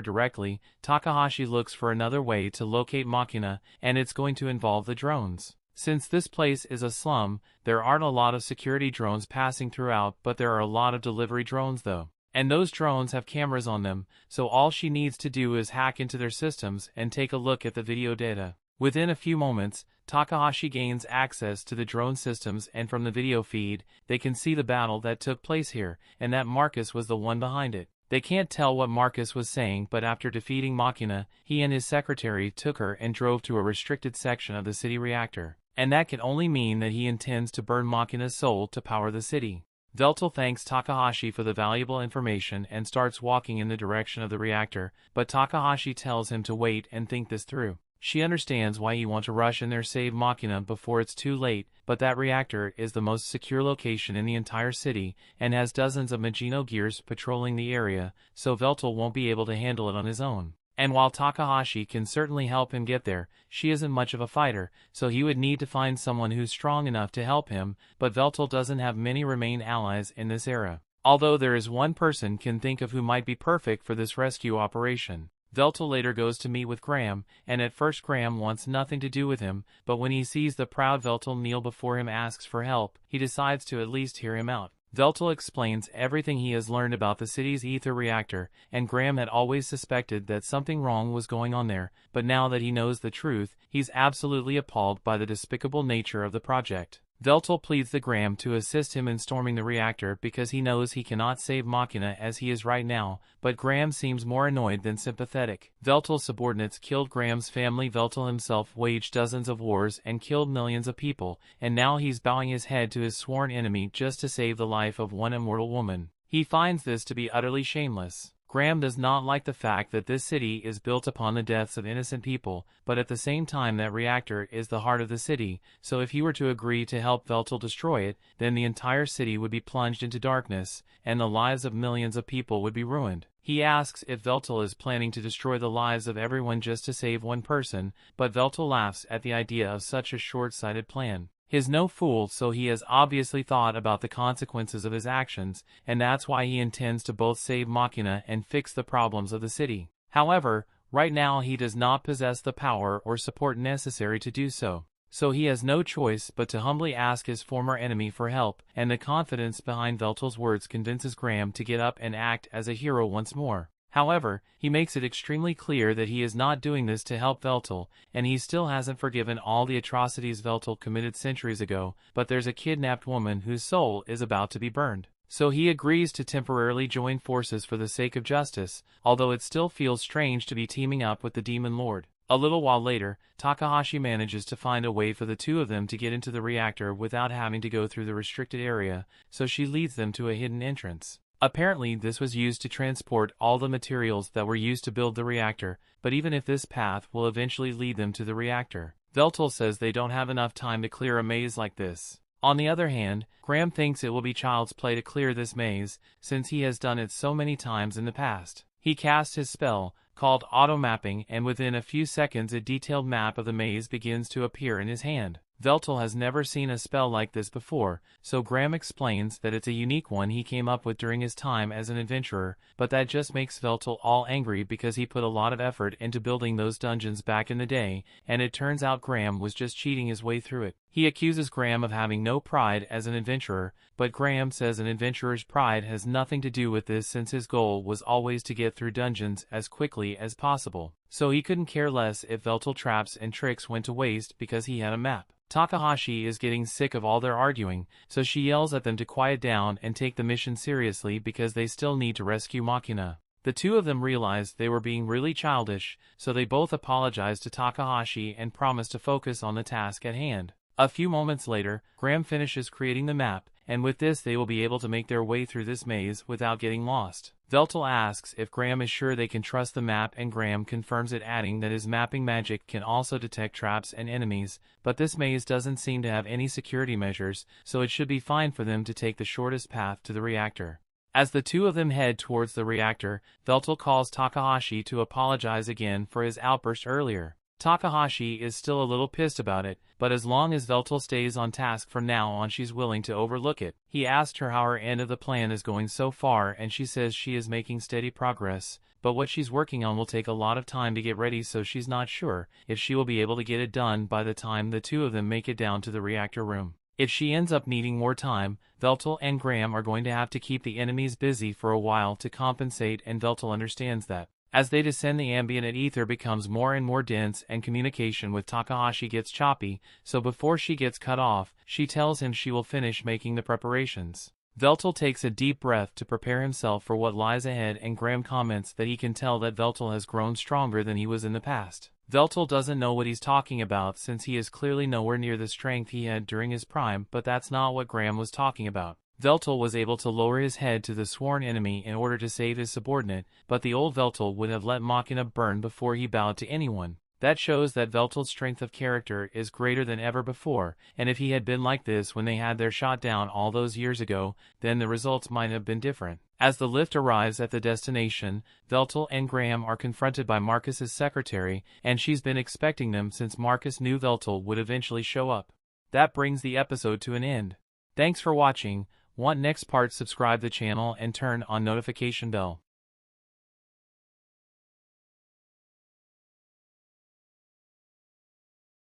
directly, Takahashi looks for another way to locate Machina, and it's going to involve the drones. Since this place is a slum, there aren't a lot of security drones passing throughout, but there are a lot of delivery drones though. And those drones have cameras on them, so all she needs to do is hack into their systems and take a look at the video data. Within a few moments, Takahashi gains access to the drone systems, and from the video feed, they can see the battle that took place here, and that Marcus was the one behind it. They can't tell what Marcus was saying, but after defeating Machina, he and his secretary took her and drove to a restricted section of the city reactor. And that can only mean that he intends to burn Machina's soul to power the city. Veltol thanks Takahashi for the valuable information and starts walking in the direction of the reactor, but Takahashi tells him to wait and think this through. She understands why you want to rush in there save Machina before it's too late, but that reactor is the most secure location in the entire city, and has dozens of Magino gears patrolling the area, so Veltol won't be able to handle it on his own. And while Takahashi can certainly help him get there, she isn't much of a fighter, so he would need to find someone who's strong enough to help him, but Veltol doesn't have many remain allies in this era. Although there is one person can think of who might be perfect for this rescue operation. Veltol later goes to meet with Graham, and at first Graham wants nothing to do with him, but when he sees the proud Veltol kneel before him asks for help, he decides to at least hear him out. Veltol explains everything he has learned about the city's ether reactor, and Graham had always suspected that something wrong was going on there, but now that he knows the truth, he's absolutely appalled by the despicable nature of the project. Veltol pleads with Graham to assist him in storming the reactor because he knows he cannot save Machina as he is right now, but Graham seems more annoyed than sympathetic. Veltol's subordinates killed Graham's family. Veltol himself waged dozens of wars and killed millions of people, and now he's bowing his head to his sworn enemy just to save the life of one immortal woman. He finds this to be utterly shameless. Graham does not like the fact that this city is built upon the deaths of innocent people, but at the same time that reactor is the heart of the city, so if he were to agree to help Veltol destroy it, then the entire city would be plunged into darkness, and the lives of millions of people would be ruined. He asks if Veltol is planning to destroy the lives of everyone just to save one person, but Veltol laughs at the idea of such a short-sighted plan. He's no fool, so he has obviously thought about the consequences of his actions, and that's why he intends to both save Machina and fix the problems of the city. However, right now he does not possess the power or support necessary to do so. So he has no choice but to humbly ask his former enemy for help, and the confidence behind Veltol's words convinces Graham to get up and act as a hero once more. However, he makes it extremely clear that he is not doing this to help Veltol, and he still hasn't forgiven all the atrocities Veltol committed centuries ago, but there's a kidnapped woman whose soul is about to be burned. So he agrees to temporarily join forces for the sake of justice, although it still feels strange to be teaming up with the Demon Lord. A little while later, Takahashi manages to find a way for the two of them to get into the reactor without having to go through the restricted area, so she leads them to a hidden entrance. Apparently this was used to transport all the materials that were used to build the reactor, but even if this path will eventually lead them to the reactor, Veltol says they don't have enough time to clear a maze like this. On the other hand, Graham thinks it will be child's play to clear this maze, since he has done it so many times in the past. He casts his spell, called auto-mapping, and within a few seconds a detailed map of the maze begins to appear in his hand. Veltol has never seen a spell like this before, so Graham explains that it's a unique one he came up with during his time as an adventurer, but that just makes Veltol all angry because he put a lot of effort into building those dungeons back in the day, and it turns out Graham was just cheating his way through it. He accuses Graham of having no pride as an adventurer, but Graham says an adventurer's pride has nothing to do with this since his goal was always to get through dungeons as quickly as possible. So he couldn't care less if Veltol traps and tricks went to waste because he had a map. Takahashi is getting sick of all their arguing, so she yells at them to quiet down and take the mission seriously because they still need to rescue Machina. The two of them realized they were being really childish, so they both apologize to Takahashi and promise to focus on the task at hand. A few moments later, Graham finishes creating the map, and with this they will be able to make their way through this maze without getting lost. Veltol asks if Graham is sure they can trust the map, and Graham confirms it, adding that his mapping magic can also detect traps and enemies, but this maze doesn't seem to have any security measures, so it should be fine for them to take the shortest path to the reactor. As the two of them head towards the reactor, Veltol calls Takahashi to apologize again for his outburst earlier. Takahashi is still a little pissed about it, but as long as Veltol stays on task from now on, she's willing to overlook it. He asked her how her end of the plan is going so far, and she says she is making steady progress, but what she's working on will take a lot of time to get ready, so she's not sure if she will be able to get it done by the time the two of them make it down to the reactor room. If she ends up needing more time, Veltol and Graham are going to have to keep the enemies busy for a while to compensate, and Veltol understands that. As they descend, the ambient ether becomes more and more dense and communication with Takahashi gets choppy, so before she gets cut off, she tells him she will finish making the preparations. Veltol takes a deep breath to prepare himself for what lies ahead, and Graham comments that he can tell that Veltol has grown stronger than he was in the past. Veltol doesn't know what he's talking about, since he is clearly nowhere near the strength he had during his prime, but that's not what Graham was talking about. Veltol was able to lower his head to the sworn enemy in order to save his subordinate, but the old Veltol would have let Machina burn before he bowed to anyone. That shows that Veltol's strength of character is greater than ever before, and if he had been like this when they had their shot down all those years ago, then the results might have been different. As the lift arrives at the destination, Veltol and Graham are confronted by Marcus's secretary, and she's been expecting them since Marcus knew Veltol would eventually show up. That brings the episode to an end. Thanks for watching. Want next part? Subscribe the channel and turn on notification bell.